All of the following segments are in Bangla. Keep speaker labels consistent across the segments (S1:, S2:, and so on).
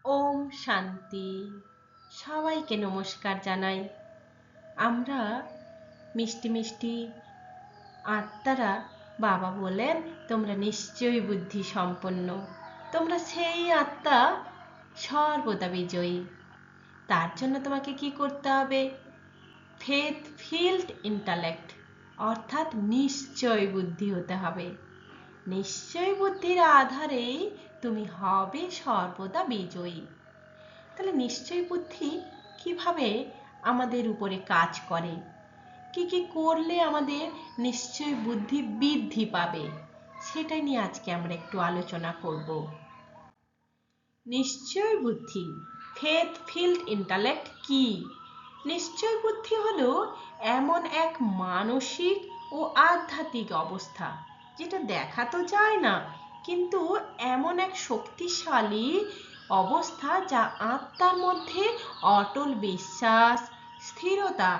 S1: ওম শান্তি। সবাইকে নমস্কার জানাই। আমরা মিষ্টি মিষ্টি আত্মারা বাবা বলেন তোমরা নিশ্চয়ই বুদ্ধি সম্পন্ন, তোমরা সেই আত্মা সর্বদা বিজয়ী। তার জন্য তোমাকে কি করতে হবে? ফেথ ফিল্ড ইন্টালেক্ট অর্থাৎ নিশ্চয় বুদ্ধি হতে হবে। নিশ্চয় বুদ্ধির আধারেই তুমি হবে সর্বদা বিজয়ী। তাহলে নিশ্চয় বুদ্ধি কিভাবে আমাদের উপরে কাজ করে, কি কি করলে আমাদের নিশ্চয় বুদ্ধি বৃদ্ধি পাবে, সেটা নিয়ে আজকে আমরা একটু আলোচনা করব। নিশ্চয় বুদ্ধি ফেথ ফিল্ড ইন্টালেক্ট কি? নিশ্চয় বুদ্ধি হলো এমন এক মানসিক ও আধ্যাত্মিক অবস্থা যেটা দেখা তো যায় না, কিন্তু এমন এক শক্তিশালী অবস্থা যা আত্মার মধ্যে অটল বিশ্বাস, স্থিরতা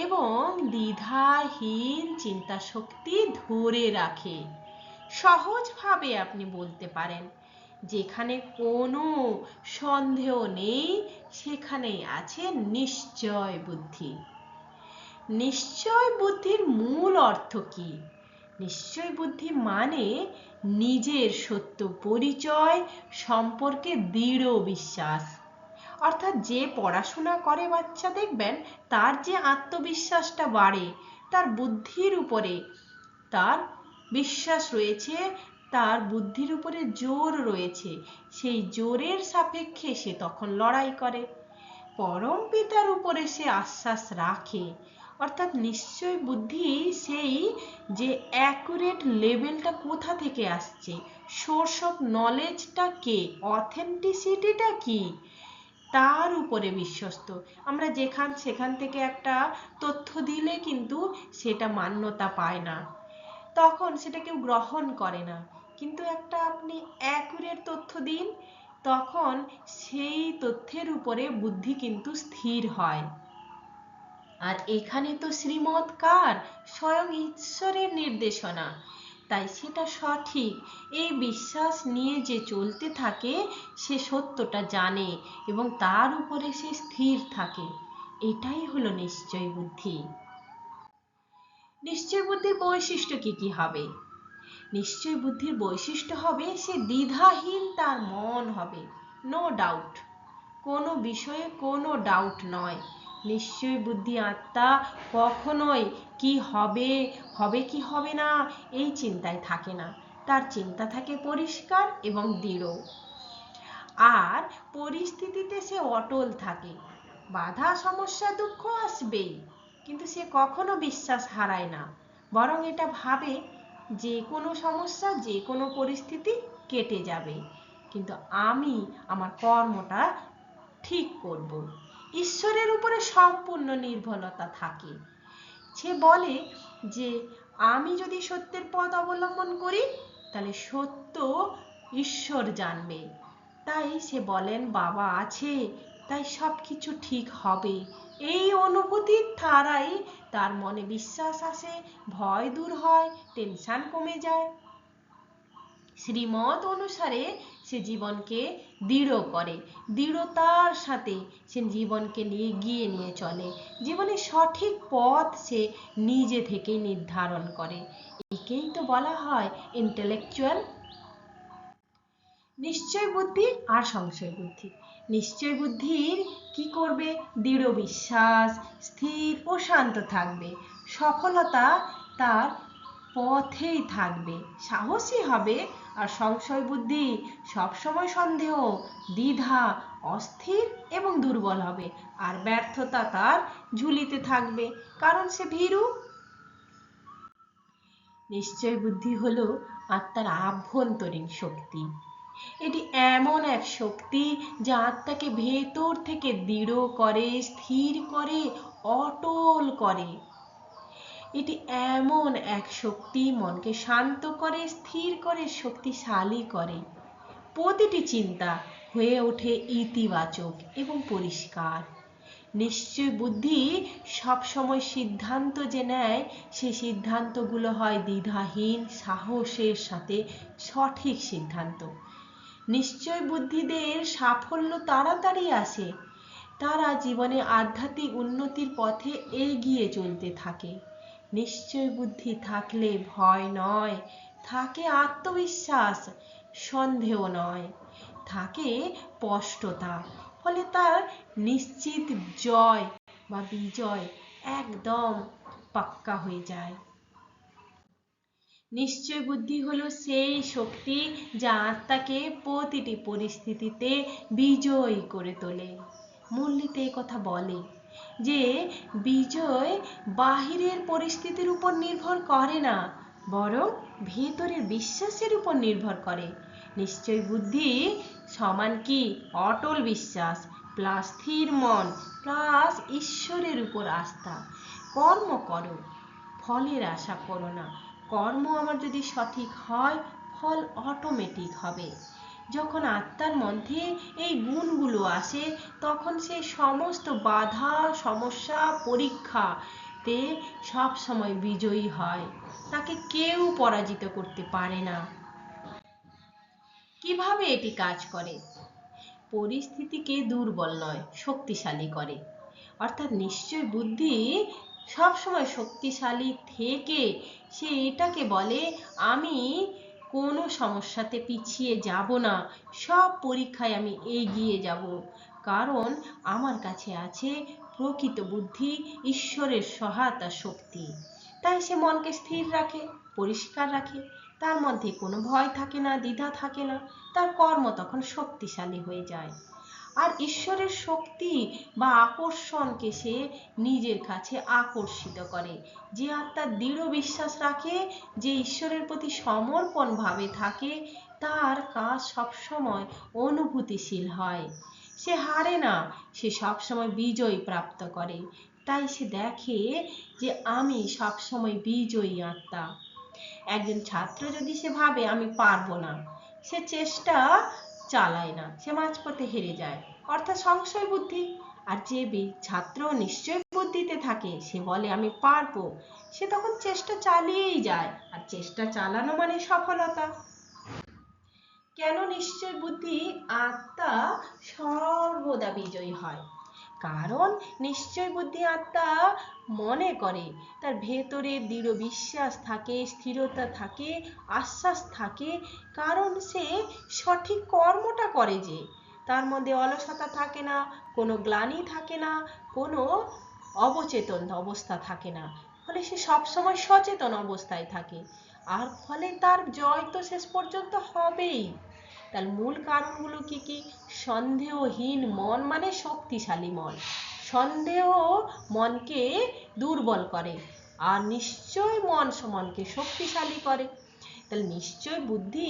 S1: এবং দ্বিধাহীন চিন্তা শক্তি ধরে রাখে। সহজভাবে আপনি বলতে পারেন, যেখানে কোনো সন্দেহ নেই সেখানেই আছে নিশ্চয় বুদ্ধি। নিশ্চয় বুদ্ধির মূল অর্থ কি? নিশ্চয় বুদ্ধি মানে নিজের সত্য পরিচয় সম্পর্কে দৃঢ় বিশ্বাস। অর্থাৎ যে পড়াশোনা করে বাচ্চা দেখবেন তার যে আত্মবিশ্বাসটা বাড়ে, তার বুদ্ধির উপরে তার বিশ্বাস রয়েছে, তার বুদ্ধির উপরে জোর রয়েছে, সেই জোরের সাপেক্ষে সে তখন লড়াই করে, পরম পিতার উপরে সে আশ্বাস রাখে। অর্থাৎ নিশ্চয় বুদ্ধি সেই যে অ্যাকুরেট লেভেলটা কোথা থেকে আসছে, সোর্স অফ নলেজটা কে, অথেন্টিসিটিটা কি, তার উপরে বিশ্বস্ত। আমরা সেখান থেকে একটা তথ্য দিলে কিন্তু সেটা মান্যতা পায় না, তখন সেটা কেউ গ্রহণ করে না। কিন্তু একটা আপনি অ্যাকুরেট তথ্য দিন, তখন সেই তথ্যের উপরে বুদ্ধি কিন্তু স্থির হয়। আর এখানে তো শ্রীমৎ কার? স্বয়ং ঈশ্বরের নির্দেশনা, তাই সেটা সঠিক। এই বিশ্বাস নিয়ে যে চলতে থাকে সে সত্যটা জানে এবং তার উপরে সে স্থির থাকে। এটাই হলো নিশ্চয় বুদ্ধি। নিশ্চয় বুদ্ধির বৈশিষ্ট্য কি কি হবে? নিশ্চয় বুদ্ধির বৈশিষ্ট্য হবে সে দ্বিধাহীন তার মন হবে, নো ডাউট, কোনো বিষয়ে কোনো ডাউট নয়। নিশ্চয় বুদ্ধি আত্মা কখনোই কি হবে, হবে কি হবে না এই চিন্তায় থাকে না, তার চিন্তা থাকে পরিষ্কার এবং দৃঢ়। আর পরিস্থিতিতে সে অটল থাকে, বাধা সমস্যা দুঃখ আসবেই, কিন্তু সে কখনো বিশ্বাস হারায় না, বরং এটা ভাবে যে কোনো সমস্যা যে কোনো পরিস্থিতি কেটে যাবে, কিন্তু আমি আমার কর্মটা ঠিক করব। ঈশ্বরের উপরে সম্পূর্ণ নির্ভরতা থাকে। সে বলে যে আমি যদি সত্যের পথ অবলম্বন করি তাহলে সত্য ঈশ্বর জানবে। তাই সে বলেন বাবা আছে, তাই সব কিছু ঠিক হবে। এই অনুভূতির ধারাই তার মনে বিশ্বাস আসে, ভয় দূর হয়, টেনশন কমে যায়। শ্রীমত অনুসারে সে জীবনকে দৃঢ় করে, দৃঢ়তার সাথে সে জীবনকে এগিয়ে নিয়ে চলে, জীবনের সঠিক পথ সে নিজে থেকেই নির্ধারণ করে। একেই তো বলা হয় ইন্টেলেকচুয়াল। নিশ্চয় বুদ্ধি আর সংশয় বুদ্ধি। নিশ্চয় বুদ্ধির কি করবে? দৃঢ় বিশ্বাস, স্থির ও শান্ত থাকবে, সফলতা তার পথেই থাকবে, সাহসী হবে। আর সংশয় বুদ্ধি সবসময় সন্দেহ, দ্বিধা, অস্থির এবং দুর্বল হবে, আর ব্যর্থতা তার ঝুলিতে থাকবে, কারণ সে ভীরু। নিশ্চয় বুদ্ধি হলো আত্মার আভ্যন্তরীণ শক্তি। এটি এমন এক শক্তি যা আত্মাকে ভেতর থেকে দৃঢ় করে, স্থির করে, অটল করে। এটি এমন এক শক্তি মনকে শান্ত করে, স্থির করে, শক্তিশালী করে। প্রতিটি চিন্তা হয়ে ওঠে ইতিবাচক এবং পরিষ্কার। নিশ্চয় বুদ্ধি সবসময় সিদ্ধান্ত যে নেয় সেই সিদ্ধান্তগুলো হয় দ্বিধাহীন, সাহসের সাথে সঠিক সিদ্ধান্ত। নিশ্চয় বুদ্ধিদের সাফল্য তাড়াতাড়ি আসে। তারা জীবনে আধ্যাত্মিক উন্নতির পথে এগিয়ে চলতে থাকে। নিশ্চয় বুদ্ধি থাকলে ভয় নয়, থাকে আত্মবিশ্বাস, সন্দেহ নয়, থাকে স্পষ্টতা। ফলে তার নিশ্চিত জয় বা বিজয় একদম পাক্কা হয়ে যায়। নিশ্চয় বুদ্ধি হলো সেই শক্তি যা আত্মাকে প্রতিটি পরিস্থিতিতে বিজয়ী করে তোলে। মূলনীতি এই কথা বলে যে বিজয় বাহিরের পরিস্থিতির উপর নির্ভর করে না, বরং ভেতরের বিশ্বাসের উপর নির্ভর করে। নিশ্চয় বুদ্ধি সমান কি? অটল বিশ্বাস প্লাস স্থির মন প্লাস ঈশ্বরের উপর আস্থা। কর্ম করো, ফলের আশা করো না। কর্ম আমার যদি সঠিক হয়, ফল অটোমেটিক হবে। যখন আত্মার মধ্যে এই গুণগুলো আসে, তখন সে সমস্ত বাধা, সমস্যা, পরীক্ষাতে সব সময় বিজয়ী হয়। তাকে কেউ পরাজিত করতে পারে না। কিভাবে এটি কাজ করে? পরিস্থিতিকে দুর্বল নয়, শক্তিশালী করে। অর্থাৎ নিশ্চয় বুদ্ধি সবসময় শক্তিশালী থেকে সে এটাকে বলে, আমি কোনো সমস্যাতে পিছিয়ে যাব না, সব পরীক্ষায় আমি এগিয়ে যাব, কারণ আমার কাছে আছে প্রকৃত বুদ্ধি, ঈশ্বরের সহায়তা শক্তি। তাই সে মনকে স্থির রাখে, পরিষ্কার রাখে, তার মধ্যে কোনো ভয় থাকে না, দ্বিধা থাকে না। তার কর্ম তখন শক্তিশালী হয়ে যায়। আর ঈশ্বরের শক্তি বা আকর্ষণকে সে নিজের কাছে আকর্ষিত করে। যে আত্মা দৃঢ় বিশ্বাস রাখে, যে ঈশ্বরের প্রতি সমর্পণ ভাবে থাকে, তার কাজ সবসময় অনুভূতিশীল হয়। সে হারে না, সে সবসময় বিজয় প্রাপ্ত করে। তাই সে দেখে যে আমি সবসময় বিজয়ী আত্মা। একজন ছাত্র যদি সে ভাবে আমি পারবো না, সে চেষ্টা চালায় না, সে মাঝপথে হেরে যায়, অর্থাৎ সংশয় বুদ্ধি। আর যে ছাত্র নিশ্চয় বুদ্ধিতে থাকে, সে বলে আমি পারবো, সে তখন চেষ্টা চালিয়েই যায়। আর চেষ্টা চালানো মানে সফলতা। কেন নিশ্চয় বুদ্ধি আত্মা সর্বদা বিজয়ী হয়? কারণ নিশ্চয় বুদ্ধি আত্মা মনে করে, তার ভেতরে দৃঢ় বিশ্বাস থাকে, স্থিরতা থাকে, আশ্বাস থাকে, কারণ সে সঠিক কর্মটা করে। যে তার মধ্যে অলসতা থাকে না, কোনো গ্লানি থাকে না, কোনো অবচেতন অবস্থা থাকে না। ফলে সে সবসময় সচেতন অবস্থায় থাকে। আর ফলে তার জয় তো শেষ পর্যন্ত হবেই। তার মূল কারণগুলো কি কি? সন্দেহহীন মন মানে শক্তিশালী মন। সন্দেহ মনকে দুর্বল করে, আর নিশ্চয় মনকে শক্তিশালী করে। তাহলে নিশ্চয় বুদ্ধি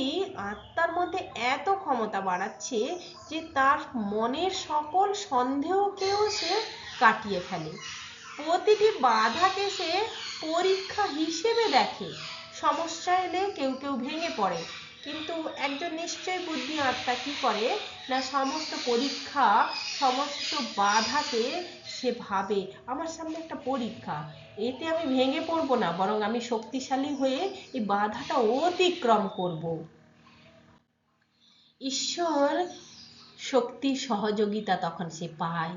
S1: আত্মার মধ্যে এত ক্ষমতা বাড়াচ্ছে যে তার মনের সকল সন্দেহকেও সে কাটিয়ে ফেলে। প্রতিটি বাধাকে সে পরীক্ষা হিসেবে দেখে। সমস্যা এলে কেউ কেউ ভেঙে পড়ে, কিন্তু একজন নিশ্চয় বুদ্ধি আত্মা কি করে না, সমস্ত পরীক্ষা, সমস্ত বাধাকে সে ভাবে আমার সামনে একটা পরীক্ষা, এতে আমি ভেঙে পড়বো না, বরং আমি শক্তিশালী হয়ে এই বাধাটা অতিক্রম করব। ঈশ্বর শক্তির সহযোগিতা তখন সে পায়।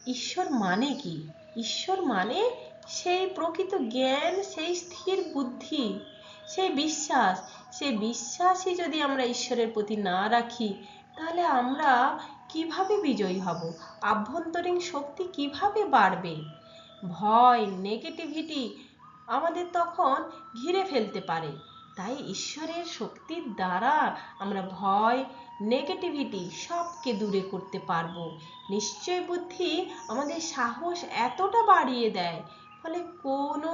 S1: ঈশ্বর মানে কি? ঈশ্বর মানে সেই প্রকৃত জ্ঞান, সেই স্থির বুদ্ধি, সেই বিশ্বাস। সেই বিশ্বাসই যদি আমরা ঈশ্বরের প্রতি না রাখি, তাহলে আমরা কিভাবে বিজয়ী হব? আভ্যন্তরীণ শক্তি কিভাবে বাড়বে? ভয়, নেগেটিভিটি আমাদের তখন ঘিরে ফেলতে পারে। তাই ঈশ্বরের শক্তির দ্বারা আমরা ভয়, নেগেটিভিটি সবকে দূরে করতে পারবো। নিশ্চয় বুদ্ধি আমাদের সাহস এতটা বাড়িয়ে দেয়, ফলে কোনো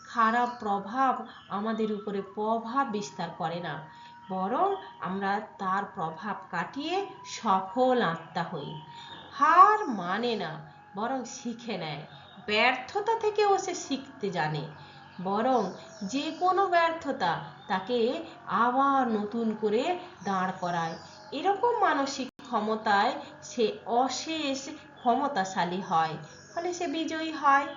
S1: খারাপ প্রভাব আমাদের উপরে প্রভাব বিস্তার করে না, বরং আমরা তার প্রভাব কাটিয়ে সফল আত্মা হই। হার মানে না, বরং শিখে নেয়। ব্যর্থতা থেকেও সে শিখতে জানে, বরং যে কোনো ব্যর্থতা তাকে আবার নতুন করে দাঁড় করায়। এরকম মানসিক ক্ষমতায় সে অশেষ ক্ষমতাশালী হয়, ফলে সে বিজয়ী হয়।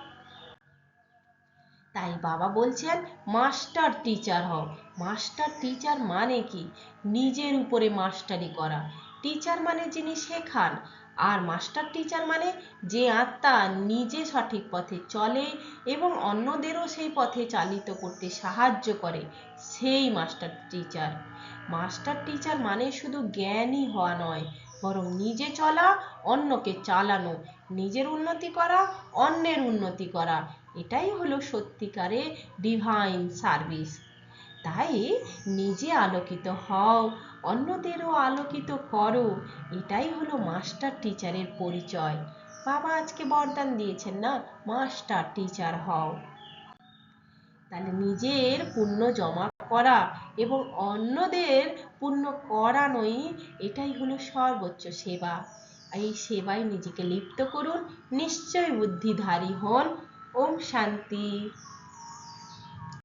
S1: তাই বাবা বলছেন মাস্টার টিচার হও। মাস্টার টিচার মানে কি? নিজের উপরে মাস্টারি করা। টিচার মানে যিনি শেখান, আর মাস্টার টিচার মানে যে আত্মা নিজে সঠিক পথে চলে এবং অন্যদেরও সেই পথে চালিত করতে সাহায্য করে, সেই মাস্টার টিচার। মাস্টার টিচার মানে শুধু জ্ঞানী হওয়া নয়, বরং নিজে চলা, অন্যকে চালানো, নিজের উন্নতি করা, অন্যের উন্নতি করা, এটাই হলো সত্যিকারের ডিভাইন সার্ভিস। তাই নিজে আলোকিত হও, অন্যদেরও আলোকিত করো, এটাই হলো মাস্টার টিচারের পরিচয়। বাবা আজকে বরদান দিয়েছেন না, মাস্টার টিচার হও। তাহলে নিজের পুণ্য জমা করা এবং অন্যদের পুণ্য করানোই, এটাই হলো সর্বোচ্চ সেবা। এই সেবায় নিজেকে লিপ্ত করুন, নিশ্চয় বুদ্ধিধারী হন। ওম শান্তি।